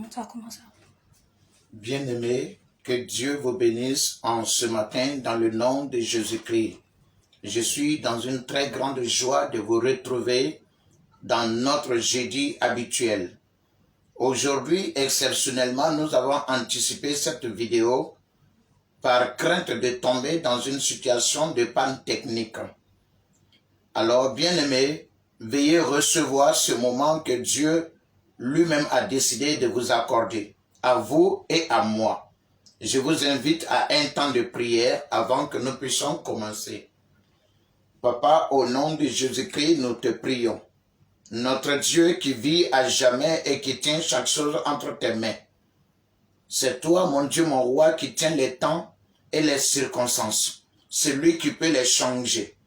Ça a commencé. Bien-aimés, que Dieu vous bénisse en ce matin dans le nom de Jésus-Christ. Je suis dans une très grande joie de vous retrouver dans notre jeudi habituel. Aujourd'hui, exceptionnellement, nous avons anticipé cette vidéo par crainte de tomber dans une situation de panne technique. Alors, bien-aimés, veuillez recevoir ce moment que Dieu lui-même a décidé de vous accorder, à vous et à moi. Je vous invite à un temps de prière avant que nous puissions commencer. Papa, au nom de Jésus-Christ, nous te prions. Notre Dieu qui vit à jamais et qui tient chaque chose entre tes mains. C'est toi, mon Dieu, mon roi, qui tiens les temps et les circonstances. C'est lui qui peut les changer.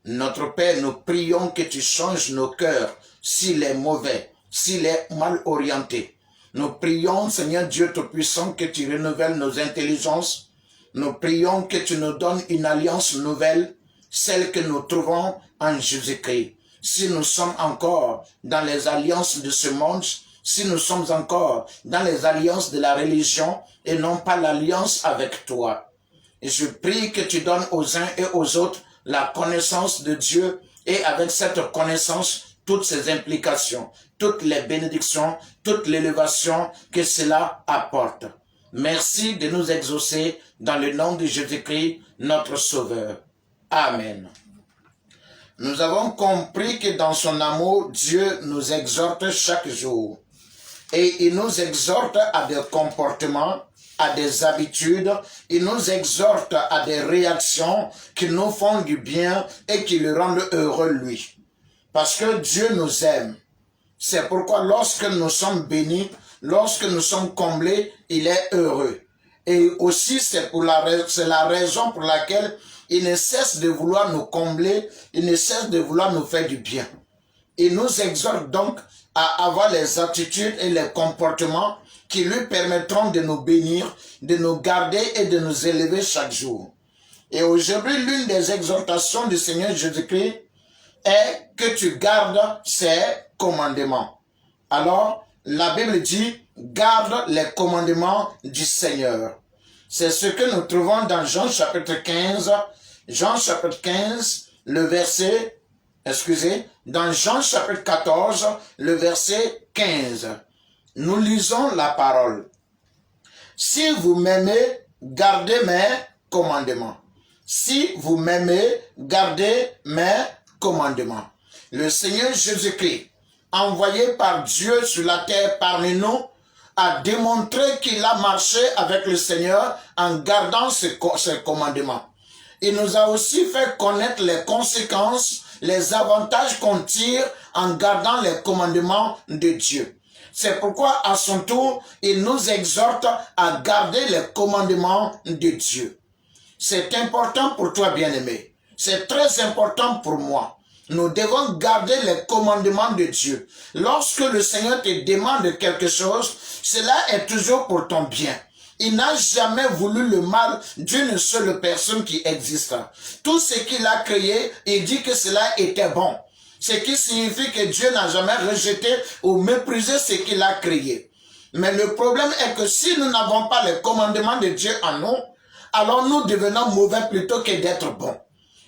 Notre Père, nous prions que tu changes nos cœurs s'il est mauvais, s'il est mal orienté. Nous prions, Seigneur Dieu Tout-Puissant, que tu renouvelles nos intelligences. Nous prions que tu nous donnes une alliance nouvelle, celle que nous trouvons en Jésus-Christ. Si nous sommes encore dans les alliances de ce monde, si nous sommes encore dans les alliances de la religion et non pas l'alliance avec toi. Et je prie que tu donnes aux uns et aux autres la connaissance de Dieu et avec cette connaissance, toutes ses implications, toutes les bénédictions, toute l'élévation que cela apporte. Merci de nous exaucer dans le nom de Jésus-Christ, notre Sauveur. Amen. Nous avons compris que dans son amour, Dieu nous exhorte chaque jour. Et il nous exhorte à des comportements, à des habitudes, il nous exhorte à des réactions qui nous font du bien et qui le rendent heureux lui. Parce que Dieu nous aime. C'est pourquoi lorsque nous sommes bénis, lorsque nous sommes comblés, il est heureux. Et aussi c'est la raison pour laquelle il ne cesse de vouloir nous combler, il ne cesse de vouloir nous faire du bien. Il nous exhorte donc à avoir les attitudes et les comportements qui lui permettront de nous bénir, de nous garder et de nous élever chaque jour. Et aujourd'hui, l'une des exhortations du Seigneur Jésus-Christ est que tu gardes ses commandements. Alors, la Bible dit, garde les commandements du Seigneur. C'est ce que nous trouvons dans Jean chapitre 15, dans Jean chapitre 14, le verset 15. Nous lisons la parole. Si vous m'aimez, gardez mes commandements. Si vous m'aimez, gardez mes commandements. Le Seigneur Jésus-Christ, envoyé par Dieu sur la terre parmi nous, a démontré qu'il a marché avec le Seigneur en gardant ses commandements. Il nous a aussi fait connaître les conséquences, les avantages qu'on tire en gardant les commandements de Dieu. C'est pourquoi, à son tour, il nous exhorte à garder les commandements de Dieu. C'est important pour toi, bien-aimé. C'est très important pour moi. Nous devons garder les commandements de Dieu. Lorsque le Seigneur te demande quelque chose, cela est toujours pour ton bien. Il n'a jamais voulu le mal d'une seule personne qui existe. Tout ce qu'il a créé, il dit que cela était bon. Ce qui signifie que Dieu n'a jamais rejeté ou méprisé ce qu'il a créé. Mais le problème est que si nous n'avons pas les commandements de Dieu en nous, alors nous devenons mauvais plutôt que d'être bons.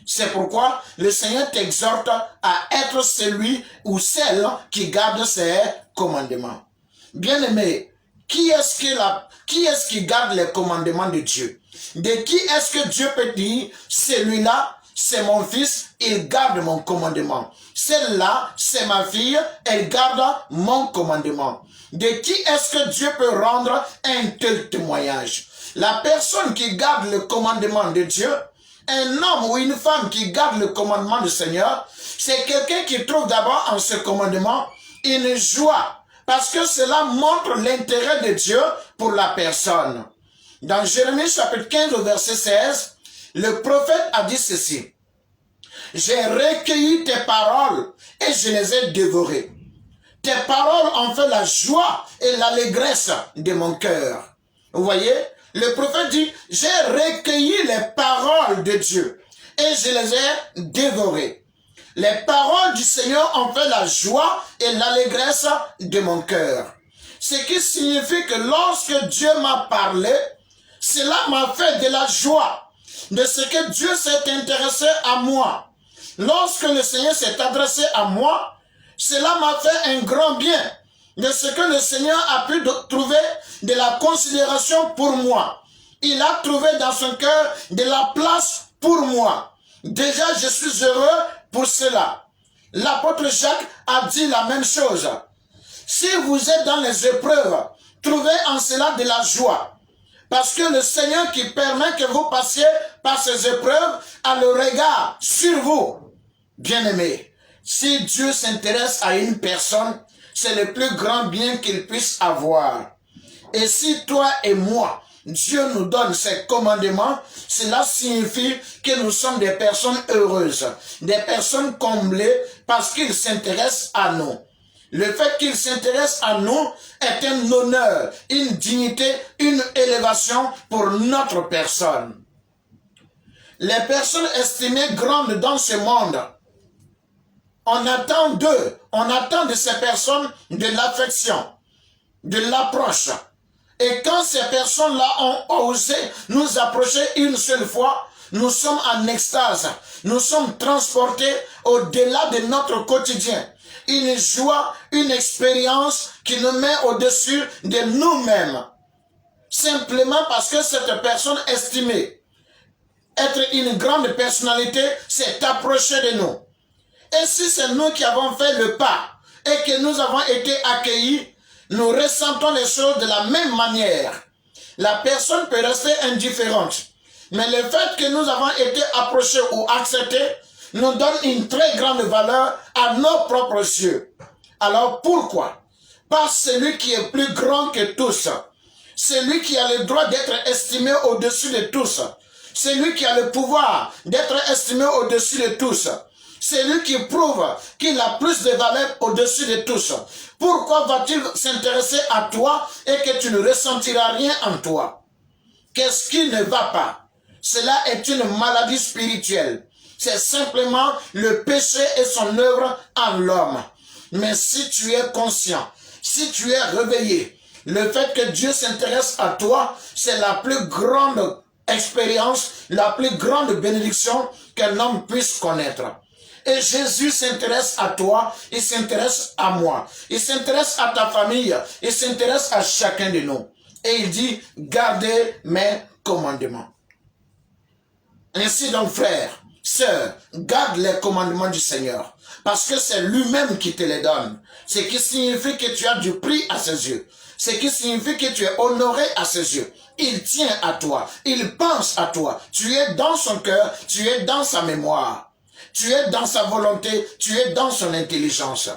C'est pourquoi le Seigneur t'exhorte à être celui ou celle qui garde ses commandements. Bien-aimé, qui est-ce qui garde les commandements de Dieu? De qui est-ce que Dieu peut dire, celui-là, c'est mon fils, il garde mon commandement. Celle-là, c'est ma fille, elle garde mon commandement. De qui est-ce que Dieu peut rendre un tel témoignage? La personne qui garde le commandement de Dieu, un homme ou une femme qui garde le commandement du Seigneur, c'est quelqu'un qui trouve d'abord en ce commandement une joie. Parce que cela montre l'intérêt de Dieu pour la personne. Dans Jérémie chapitre 15 au verset 16, le prophète a dit ceci. J'ai recueilli tes paroles et je les ai dévorées. Tes paroles ont fait la joie et l'allégresse de mon cœur. Vous voyez, le prophète dit, j'ai recueilli les paroles de Dieu et je les ai dévorées. Les paroles du Seigneur ont fait la joie et l'allégresse de mon cœur. Ce qui signifie que lorsque Dieu m'a parlé, cela m'a fait de la joie de ce que Dieu s'est intéressé à moi. Lorsque le Seigneur s'est adressé à moi, cela m'a fait un grand bien de ce que le Seigneur a pu trouver de la considération pour moi. Il a trouvé dans son cœur de la place pour moi. Déjà, je suis heureux pour cela. L'apôtre Jacques a dit la même chose. Si vous êtes dans les épreuves, trouvez en cela de la joie. Parce que le Seigneur qui permet que vous passiez par ces épreuves a le regard sur vous. Bien-aimés, si Dieu s'intéresse à une personne, c'est le plus grand bien qu'il puisse avoir. Et si toi et moi, Dieu nous donne ses commandements, cela signifie que nous sommes des personnes heureuses, des personnes comblées parce qu'il s'intéresse à nous. Le fait qu'il s'intéresse à nous est un honneur, une dignité, une élévation pour notre personne. Les personnes estimées grandes dans ce monde, on attend d'eux, on attend de ces personnes de l'affection, de l'approche. Et quand ces personnes-là ont osé nous approcher une seule fois, nous sommes en extase, nous sommes transportés au-delà de notre quotidien. Une joie, une expérience qui nous met au-dessus de nous-mêmes. Simplement parce que cette personne estimée être une grande personnalité s'est approchée de nous. Et si c'est nous qui avons fait le pas et que nous avons été accueillis, nous ressentons les choses de la même manière. La personne peut rester indifférente, mais le fait que nous avons été approchés ou acceptés nous donne une très grande valeur à nos propres yeux. Alors pourquoi? Parce celui qui est plus grand que tous, celui qui a le droit d'être estimé au-dessus de tous, celui qui a le pouvoir d'être estimé au-dessus de tous, celui qui prouve qu'il a plus de valeur au-dessus de tous. Pourquoi va-t-il s'intéresser à toi et que tu ne ressentiras rien en toi? Qu'est-ce qui ne va pas? Cela est une maladie spirituelle. C'est simplement le péché et son œuvre en l'homme. Mais si tu es conscient, si tu es réveillé, le fait que Dieu s'intéresse à toi, c'est la plus grande expérience, la plus grande bénédiction qu'un homme puisse connaître. Et Jésus s'intéresse à toi, il s'intéresse à moi, il s'intéresse à ta famille, il s'intéresse à chacun de nous. Et il dit, gardez mes commandements. Ainsi donc, frères, sœurs, garde les commandements du Seigneur, parce que c'est lui-même qui te les donne. Ce qui signifie que tu as du prix à ses yeux. Ce qui signifie que tu es honoré à ses yeux. Il tient à toi, il pense à toi. Tu es dans son cœur, tu es dans sa mémoire. Tu es dans sa volonté, tu es dans son intelligence.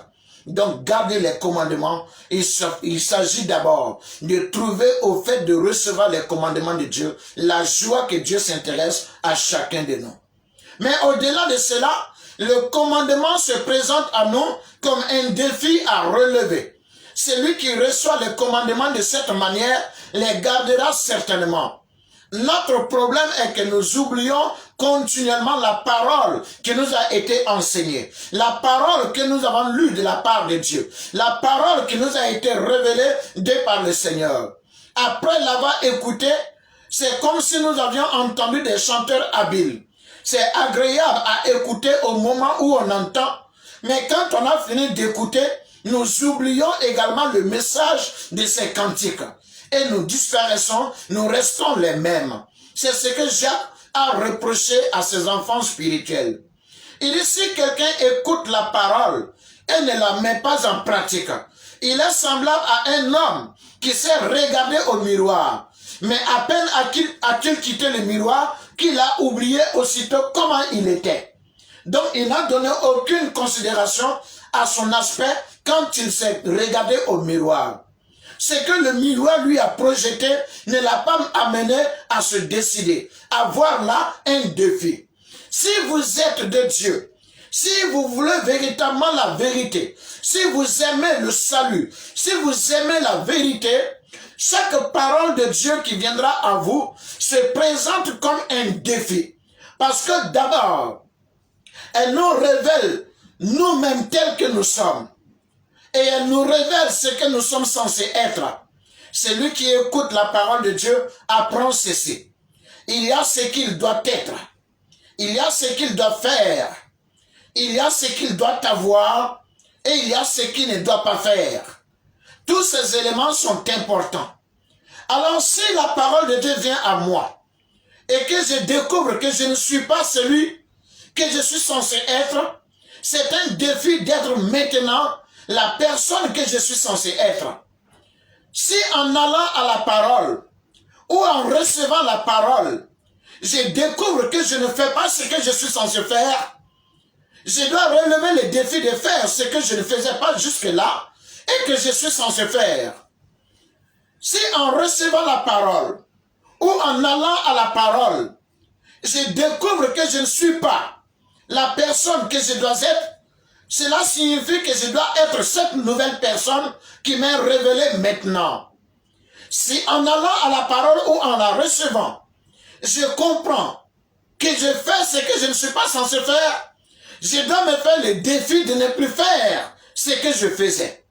Donc, gardez les commandements. Il s'agit d'abord de trouver au fait de recevoir les commandements de Dieu, la joie que Dieu s'intéresse à chacun de nous. Mais au-delà de cela, le commandement se présente à nous comme un défi à relever. Celui qui reçoit les commandements de cette manière les gardera certainement. Notre problème est que nous oublions continuellement la parole qui nous a été enseignée, la parole que nous avons lue de la part de Dieu, la parole qui nous a été révélée de par le Seigneur. Après l'avoir écoutée, c'est comme si nous avions entendu des chanteurs habiles. C'est agréable à écouter au moment où on entend, mais quand on a fini d'écouter, nous oublions également le message de ces cantiques. Et nous disparaissons, nous restons les mêmes. C'est ce que Jacques a reproché à ses enfants spirituels. Il dit, si quelqu'un écoute la parole et ne la met pas en pratique, il est semblable à un homme qui s'est regardé au miroir. Mais à peine a-t-il quitté le miroir qu'il a oublié aussitôt comment il était. Donc il n'a donné aucune considération à son aspect quand il s'est regardé au miroir. Ce que le miroir lui a projeté ne l'a pas amené à se décider, à voir là un défi. Si vous êtes de Dieu, si vous voulez véritablement la vérité, si vous aimez le salut, si vous aimez la vérité, chaque parole de Dieu qui viendra à vous se présente comme un défi. Parce que d'abord, elle nous révèle nous-mêmes tels que nous sommes. et elle nous révèle ce que nous sommes censés être. Celui qui écoute la parole de Dieu apprend ceci. Il y a ce qu'il doit être. Il y a ce qu'il doit faire. Il y a ce qu'il doit avoir et il y a ce qu'il ne doit pas faire. Tous ces éléments sont importants. Alors si la parole de Dieu vient à moi et que je découvre que je ne suis pas celui que je suis censé être, c'est un défi d'être maintenant la personne que je suis censé être. Si en allant à la parole ou en recevant la parole, je découvre que je ne fais pas ce que je suis censé faire, je dois relever le défi de faire ce que je ne faisais pas jusque-là et que je suis censé faire. Si en recevant la parole ou en allant à la parole, je découvre que je ne suis pas la personne que je dois être, cela signifie que je dois être cette nouvelle personne qui m'est révélée maintenant. Si en allant à la parole ou en la recevant, je comprends que je fais ce que je ne suis pas censé faire, je dois me faire le défi de ne plus faire ce que je faisais.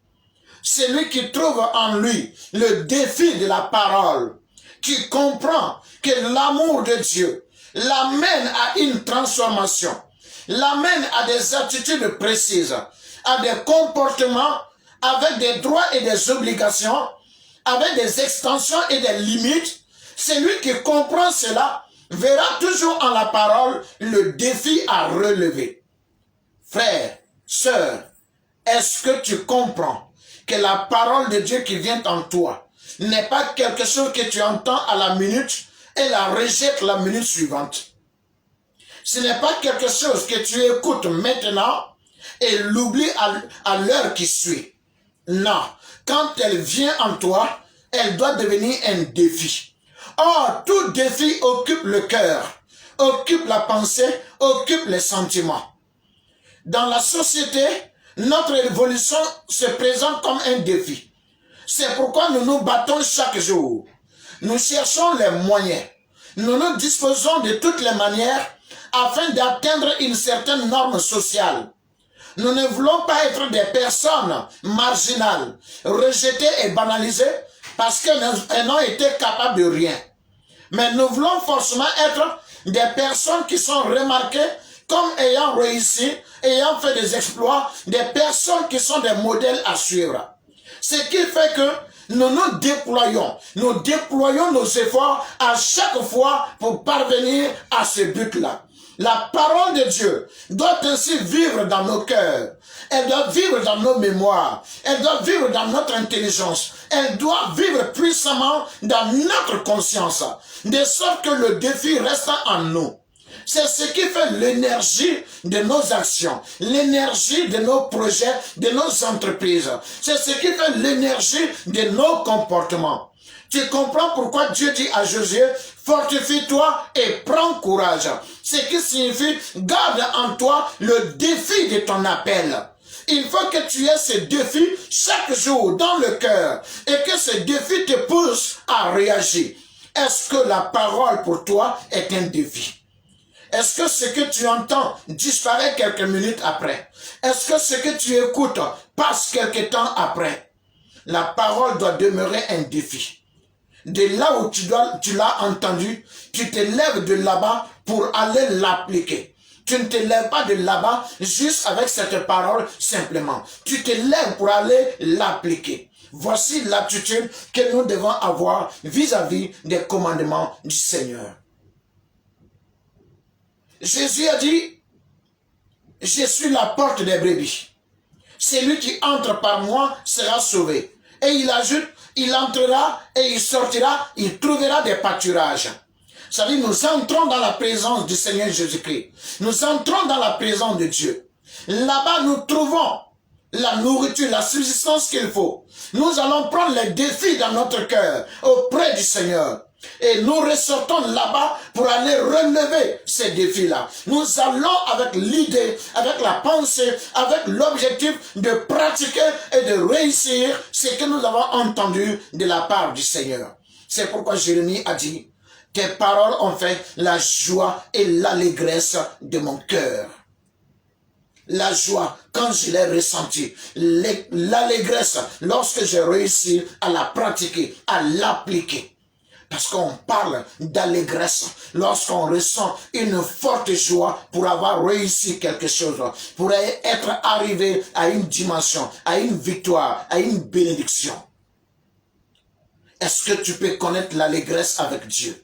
Celui qui trouve en lui le défi de la parole, qui comprend que l'amour de Dieu l'amène à une transformation, l'amène à des attitudes précises, à des comportements avec des droits et des obligations, avec des extensions et des limites. Celui qui comprend cela verra toujours en la parole le défi à relever. Frère, sœur, est-ce que tu comprends que la parole de Dieu qui vient en toi n'est pas quelque chose que tu entends à la minute et la rejettes la minute suivante? Ce n'est pas quelque chose que tu écoutes maintenant et l'oublies à l'heure qui suit. Non, quand elle vient en toi, elle doit devenir un défi. Or, tout défi occupe le cœur, occupe la pensée, occupe les sentiments. Dans la société, notre évolution se présente comme un défi. C'est pourquoi nous nous battons chaque jour. Nous cherchons les moyens. Nous nous disposons de toutes les manières afin d'atteindre une certaine norme sociale. Nous ne voulons pas être des personnes marginales, rejetées et banalisées parce qu'elles n'ont été capables de rien. Mais nous voulons forcément être des personnes qui sont remarquées comme ayant réussi, ayant fait des exploits, des personnes qui sont des modèles à suivre. Ce qui fait que nous déployons nos efforts à chaque fois pour parvenir à ce but-là. La parole de Dieu doit ainsi vivre dans nos cœurs. Elle doit vivre dans nos mémoires. Elle doit vivre dans notre intelligence. Elle doit vivre puissamment dans notre conscience. De sorte que le défi reste en nous. C'est ce qui fait l'énergie de nos actions, l'énergie de nos projets, de nos entreprises. C'est ce qui fait l'énergie de nos comportements. Tu comprends pourquoi Dieu dit à Josué, fortifie-toi et prends courage. Ce qui signifie, garde en toi le défi de ton appel. Il faut que tu aies ce défi chaque jour dans le cœur et que ce défi te pousse à réagir. Est-ce que la parole pour toi est un défi? Est-ce que ce que tu entends disparaît quelques minutes après? Est-ce que ce que tu écoutes passe quelque temps après? La parole doit demeurer un défi. De là où tu l'as entendu, tu te lèves de là-bas pour aller l'appliquer. Tu ne te lèves pas de là-bas juste avec cette parole simplement. Tu te lèves pour aller l'appliquer. Voici l'attitude que nous devons avoir vis-à-vis des commandements du Seigneur. Jésus a dit, je suis la porte des brebis. Celui qui entre par moi sera sauvé. Et il ajoute, il entrera et il sortira, il trouvera des pâturages. Ça veut dire, nous entrons dans la présence du Seigneur Jésus-Christ. Nous entrons dans la présence de Dieu. Là-bas, nous trouvons la nourriture, la subsistance qu'il faut. Nous allons prendre les défis dans notre cœur auprès du Seigneur. Et nous ressortons là-bas pour aller relever ces défis-là. Nous allons avec l'idée, avec la pensée, avec l'objectif de pratiquer et de réussir ce que nous avons entendu de la part du Seigneur. C'est pourquoi Jérémie a dit, tes paroles ont fait la joie et l'allégresse de mon cœur. la joie quand je l'ai ressenti, l'allégresse lorsque j'ai réussi à la pratiquer, à l'appliquer. Parce qu'on parle d'allégresse lorsqu'on ressent une forte joie pour avoir réussi quelque chose, pour être arrivé à une dimension, à une victoire, à une bénédiction. Est-ce que tu peux connaître l'allégresse avec Dieu?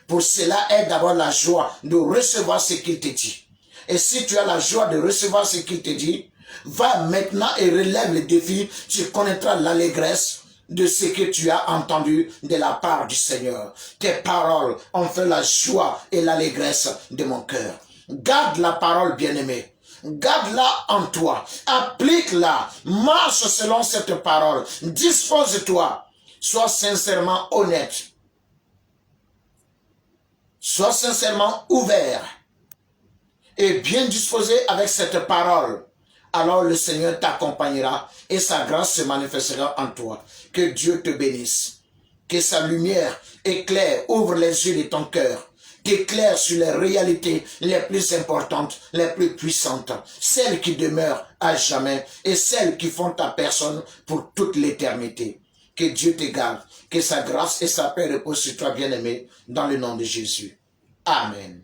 Pour cela, aie d'abord la joie de recevoir ce qu'il te dit. Et si tu as la joie de recevoir ce qu'il te dit, va maintenant et relève le défi, tu connaîtras l'allégresse de ce que tu as entendu de la part du Seigneur. Tes paroles ont fait la joie et l'allégresse de mon cœur. Garde la parole, bien-aimé. Garde-la en toi. Applique-la. Marche selon cette parole. Dispose-toi. Sois sincèrement honnête. Sois sincèrement ouvert et bien disposé avec cette parole. Alors le Seigneur t'accompagnera et sa grâce se manifestera en toi. Que Dieu te bénisse. Que sa lumière éclaire, ouvre les yeux de ton cœur. T'éclaire sur les réalités les plus importantes, les plus puissantes. Celles qui demeurent à jamais et celles qui font ta personne pour toute l'éternité. Que Dieu te garde. Que sa grâce et sa paix reposent sur toi, bien-aimé, dans le nom de Jésus. Amen.